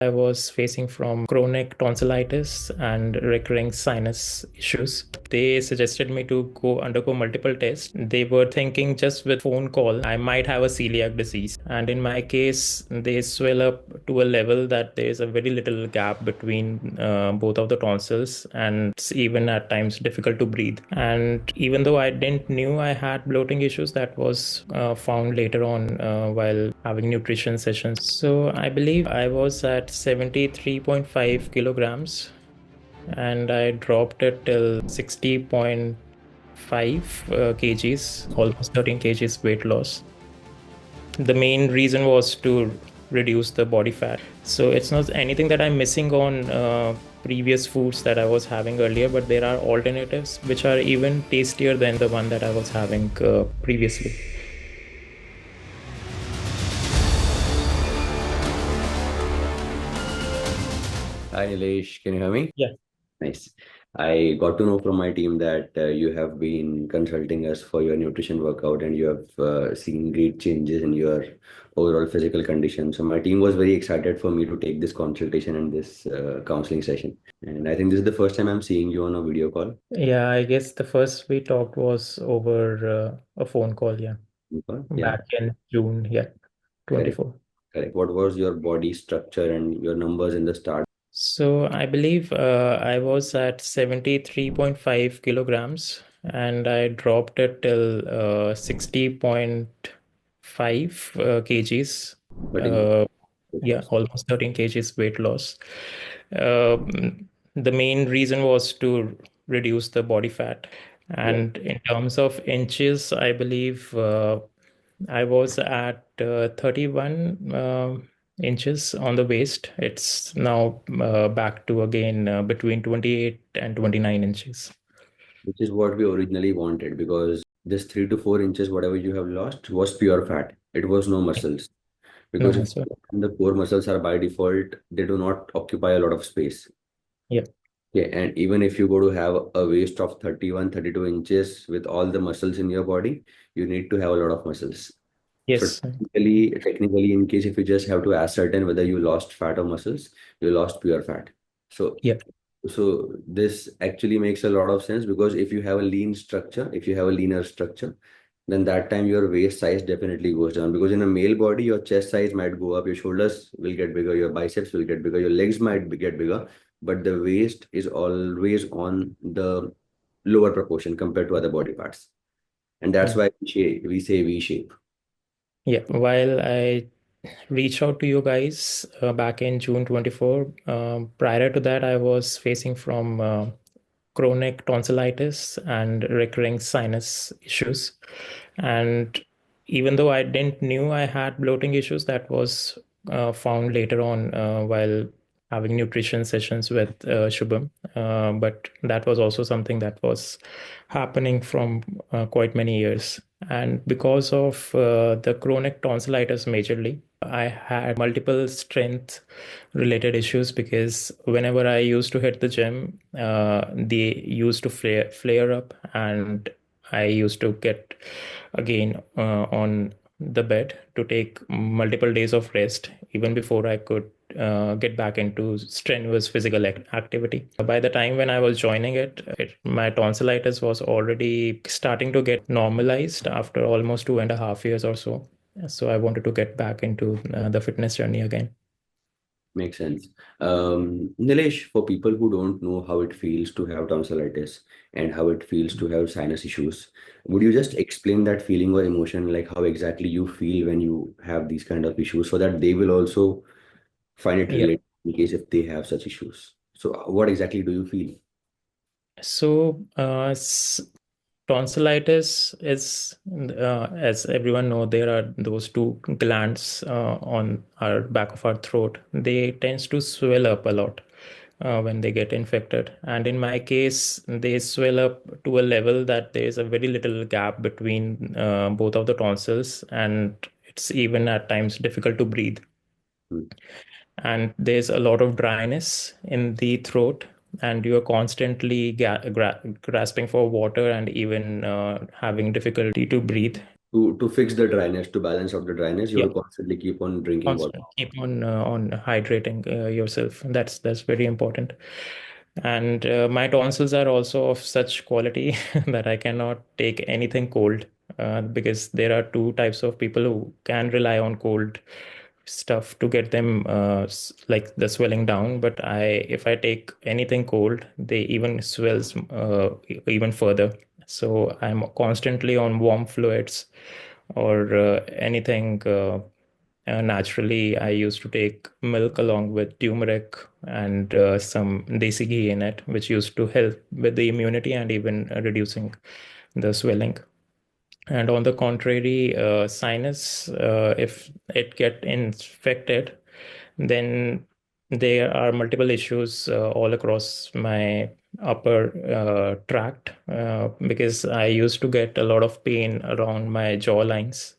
I was facing from chronic tonsillitis and recurring sinus issues. They suggested me to go undergo multiple tests. They were thinking just with phone call, I might have a celiac disease. And in my case, they swell up to a level that there is a very little gap between both of the tonsils, and it's even at times difficult to breathe. And even though I didn't knew I had bloating issues, that was found later on while having nutrition sessions. So I believe I was at 73.5 kilograms and I dropped it till 60.5 kgs, almost 13 kgs weight loss. The main reason was to reduce the body fat. So it's not anything that I'm missing on previous foods that I was having earlier, but there are alternatives which are even tastier than the one that I was having previously. Hi, Nilesh. Can you hear me? Yeah. Nice. I got to know from my team that you have been consulting us for your nutrition workout and you have seen great changes in your overall physical condition. So my team was very excited for me to take this consultation and this counseling session. And I think this is the first time I'm seeing you on a video call. Yeah, I guess the first we talked was over a phone call, yeah, Yeah, back in June, yeah, correct, 24. correct. What was your body structure and your numbers in the start? So I believe I was at 73.5 kilograms and I dropped it till 60.5 kgs. But in Uh, weight yeah, loss. almost 13 kgs weight loss. The main reason was to reduce the body fat. Yeah, And in terms of inches, I believe I was at 31 inches on the waist. It's now back to again between 28 and 29 inches. which is what we originally wanted because this 3 to 4 inches, whatever you have lost, was pure fat. It was no muscles. No Because if muscle. the core muscles are by default, they do not occupy a lot of space. Yeah. Yeah, and even if you go to have a waist of 31, 32 inches with all the muscles in your body, you need to have a lot of muscles. So Yes. technically, in case if you just have to ascertain whether you lost fat or muscles, you lost pure fat. So Yeah. so this actually makes a lot of sense because if you have a lean structure, if you have a leaner structure, then that time your waist size definitely goes down because in a male body, your chest size might go up, your shoulders will get bigger, your biceps will get bigger, your legs might get bigger, but the waist is always on the lower proportion compared to other body parts. And that's Yeah. why we say V shape. Yeah. While I reached out to you guys back in June 24, prior to that, I was facing from chronic tonsillitis and recurring sinus issues. And even though I didn't knew I had bloating issues, that was found later on while having nutrition sessions with Shubham. But that was also something that was happening from quite many years. And because of the chronic tonsillitis majorly, I had multiple strength related issues because whenever I used to hit the gym, they used to flare up, and I used to get again on the bed to take multiple days of rest even before I could get back into strenuous physical activity. By the time when I was joining my tonsillitis was already starting to get normalized after almost 2.5 years or so. So I wanted to get back into the fitness journey again. Makes sense. Nilesh, for people who don't know how it feels to have tonsillitis and how it feels to have sinus issues, would you just explain that feeling or emotion, like how exactly you feel when you have these kind of issues, so that they will also find it Yeah. related in case if they have such issues? So, what exactly do you feel? So tonsillitis is, as everyone know, there are those two glands on our back of our throat. They tends to swell up a lot when they get infected. And in my case, they swell up to a level that there is a very little gap between both of the tonsils, and it's even at times difficult to breathe. Hmm. And there's a lot of dryness in the throat, and you're constantly grasping for water and even having difficulty to breathe. To fix the dryness, to balance out the dryness, you Yeah, have to constantly keep on drinking water. constant. Keep on hydrating yourself. That's very important. And my tonsils are also of such quality that I cannot take anything cold, because there are two types of people who can rely on cold stuff to get them like the swelling down. But if I take anything cold, they even swells even further. So I'm constantly on warm fluids or anything. Naturally, I used to take milk along with turmeric and some desi ghee in it, which used to help with the immunity and even reducing the swelling. And on the contrary, sinus, if it get infected, then there are multiple issues all across my upper tract, because I used to get a lot of pain around my jaw lines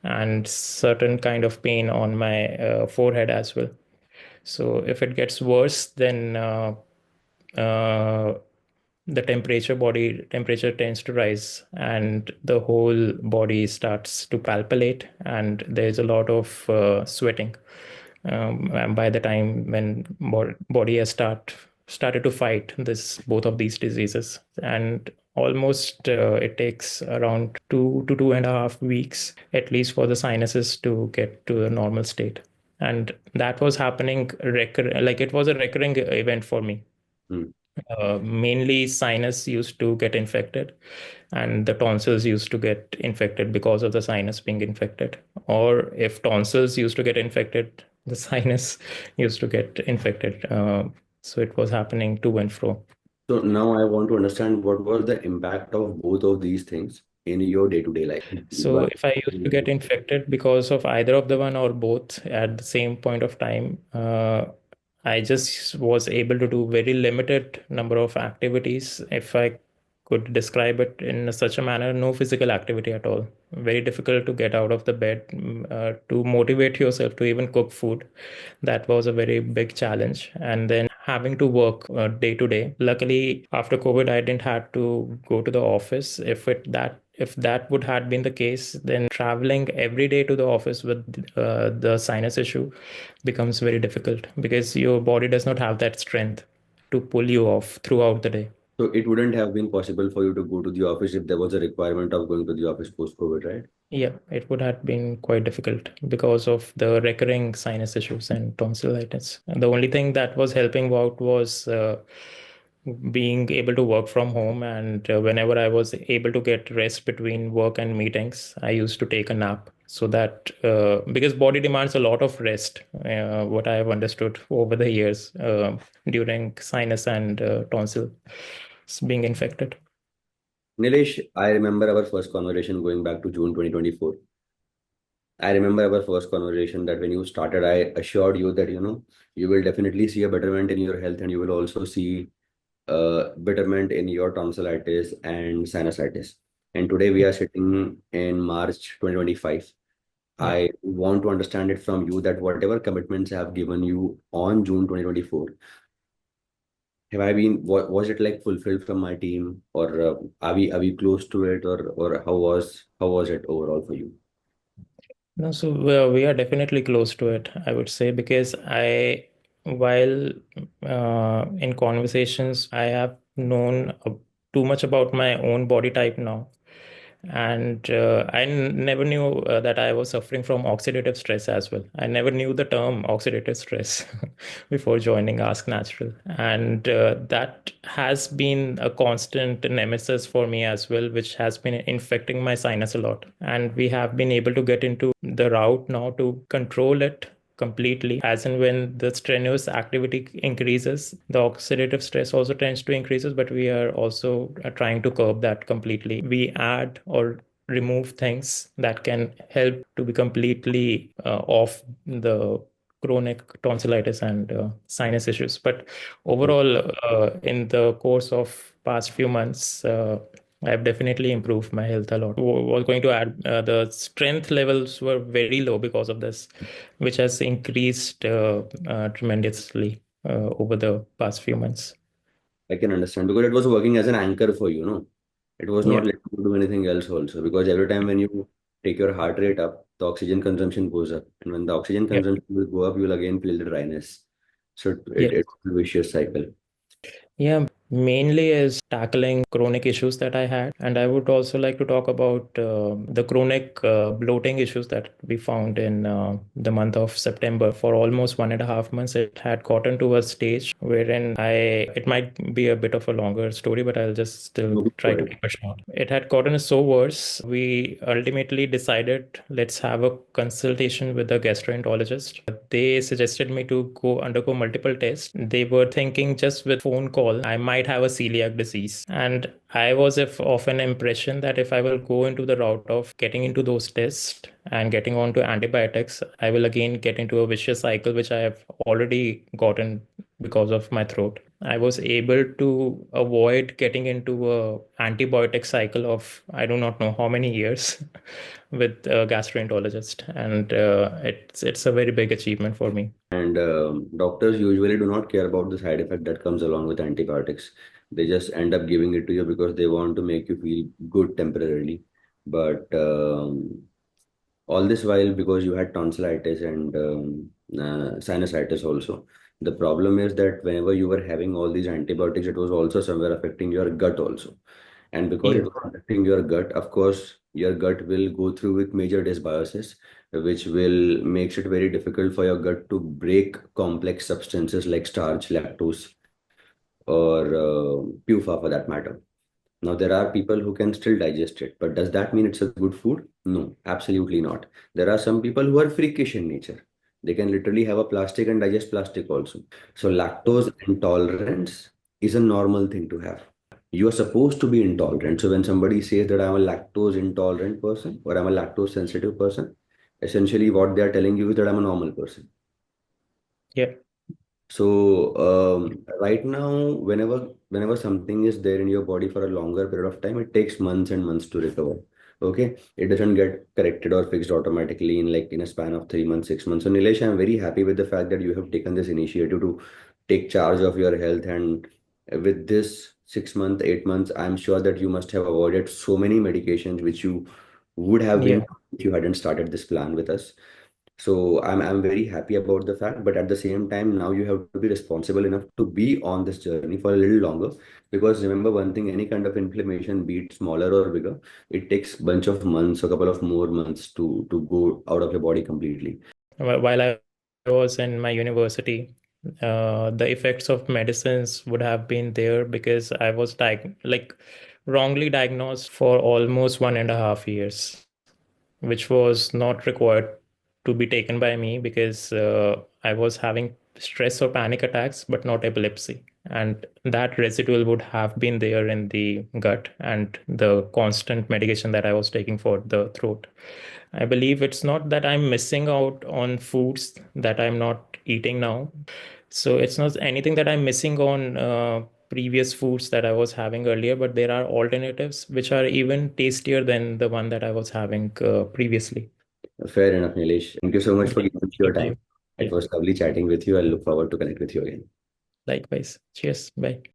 and certain kind of pain on my forehead as well. So if it gets worse, then uh, the body temperature tends to rise, and the whole body starts to palpate, and there's a lot of sweating. And by the time when body has started to fight this both of these diseases, and almost it takes around 2 to 2.5 weeks at least for the sinuses to get to a normal state. And that was happening like it was a recurring event for me. Hmm. Mainly sinus used to get infected, and the tonsils used to get infected because of the sinus being infected. Or if tonsils used to get infected, the sinus used to get infected. So it was happening to and fro. So now I want to understand what was the impact of both of these things in your day-to-day life. So One- if I used to get infected because of either of the one or both at the same point of time, I just was able to do very limited number of activities. If I could describe it in such a manner, no physical activity at all. Very difficult to get out of the bed, to motivate yourself to even cook food. That was a very big challenge. And then having to work day to day. Luckily, after COVID, I didn't have to go to the office. If that would had been the case, then traveling every day to the office with the sinus issue becomes very difficult because your body does not have that strength to pull you off throughout the day. So it wouldn't have been possible for you to go to the office if there was a requirement of going to the office post-COVID, right? Yeah, it would have been quite difficult because of the recurring sinus issues and tonsillitis. And the only thing that was helping out was being able to work from home. And whenever I was able to get rest between work and meetings, I used to take a nap. So that because body demands a lot of rest, what I have understood over the years during sinus and tonsil being infected. Nilesh, I remember our first conversation going back to June 2024. I remember our first conversation that when you started, I assured you that, you will definitely see a betterment in your health and you will also see betterment in your tonsillitis and sinusitis. And today we Yeah, are sitting in March 2025. yeah. I want to understand it from you that whatever commitments I have given you on June 2024, have I been, was it like fulfilled from my team, or are we close to it, or how was it overall for you? No, so we are definitely close to it, I would say, because while in conversations, I have known too much about my own body type now. And never knew that I was suffering from oxidative stress as well. I never knew the term oxidative stress before joining Askknatural. And that has been a constant nemesis for me as well, which has been infecting my sinus a lot. And we have been able to get into the route now to control it completely. As and when the strenuous activity increases, the oxidative stress also tends to increases, but we are also trying to curb that completely. We add or remove things that can help to be completely off the chronic tonsillitis and sinus issues. But overall, in the course of past few months, I've definitely improved my health a lot. Was going to add the strength levels were very low because of this, which has increased tremendously over the past few months. I can understand because it was working as an anchor for you, no? It was not Yeah, letting you do anything else also because every time when you take your heart rate up, the oxygen consumption goes up. And when the oxygen Yep. consumption will go up, you will again feel the dryness. So Yep. it's a vicious cycle. Yeah, mainly is tackling chronic issues that I had. And I would also like to talk about the chronic bloating issues that we found in the month of September. For almost 1.5 months, it had gotten to a stage wherein it might be a bit of a longer story, but I'll just still No, go try to ahead. keep it short. It had gotten so worse, we ultimately decided let's have a consultation with a gastroenterologist. They suggested me to go undergo multiple tests. They were thinking just with phone call, I might have a celiac disease. And I was of an impression that if I will go into the route of getting into those tests and getting onto antibiotics, I will again get into a vicious cycle, which I have already gotten because of my throat. I was able to avoid getting into a antibiotic cycle of I do not know how many years with a gastroenterologist, and it's a very big achievement for me. And doctors usually do not care about the side effect that comes along with antibiotics. They just end up giving it to you because they want to make you feel good temporarily. But all this while, because you had tonsillitis and sinusitis also, the problem is that whenever you were having all these antibiotics, it was also somewhere affecting your gut also. And because it Yeah. was affecting your gut, of course, your gut will go through with major dysbiosis, which will makes it very difficult for your gut to break complex substances like starch, lactose, or PUFA for that matter. Now, there are people who can still digest it, but does that mean it's a good food? No, absolutely not. There are some people who are freakish in nature. They can literally have a plastic and digest plastic also. So, lactose intolerance is a normal thing to have. You are supposed to be intolerant. So, when somebody says that I'm a lactose intolerant person or I'm a lactose sensitive person, essentially what they are telling you is that I'm a normal person. Yeah. So right now, whenever something is there in your body for a longer period of time, it takes months and months to recover. Okay, it doesn't get corrected or fixed automatically in a span of 3 months, 6 months. So Nilesh, I'm very happy with the fact that you have taken this initiative to take charge of your health, and with this 6 month, 8 months, I'm sure that you must have avoided so many medications which you would have been Yeah. if you hadn't started this plan with us. So I'm very happy about the fact, but at the same time, now you have to be responsible enough to be on this journey for a little longer. Because remember one thing, any kind of inflammation, be it smaller or bigger, it takes bunch of months, a couple of more months to go out of your body completely. While I was in my university, the effects of medicines would have been there because I was wrongly diagnosed for almost 1.5 years, which was not required to be taken by me because I was having stress or panic attacks, but not epilepsy. And that residual would have been there in the gut and the constant medication that I was taking for the throat. I believe it's not that I'm missing out on foods that I'm not eating now. So it's not anything that I'm missing on previous foods that I was having earlier, but there are alternatives which are even tastier than the one that I was having previously. Fair enough, Nilesh. Thank you so much for Great. giving us your Good time. time. It Yeah. was lovely chatting with you. I look forward to connect with you again. Likewise. Cheers. Bye.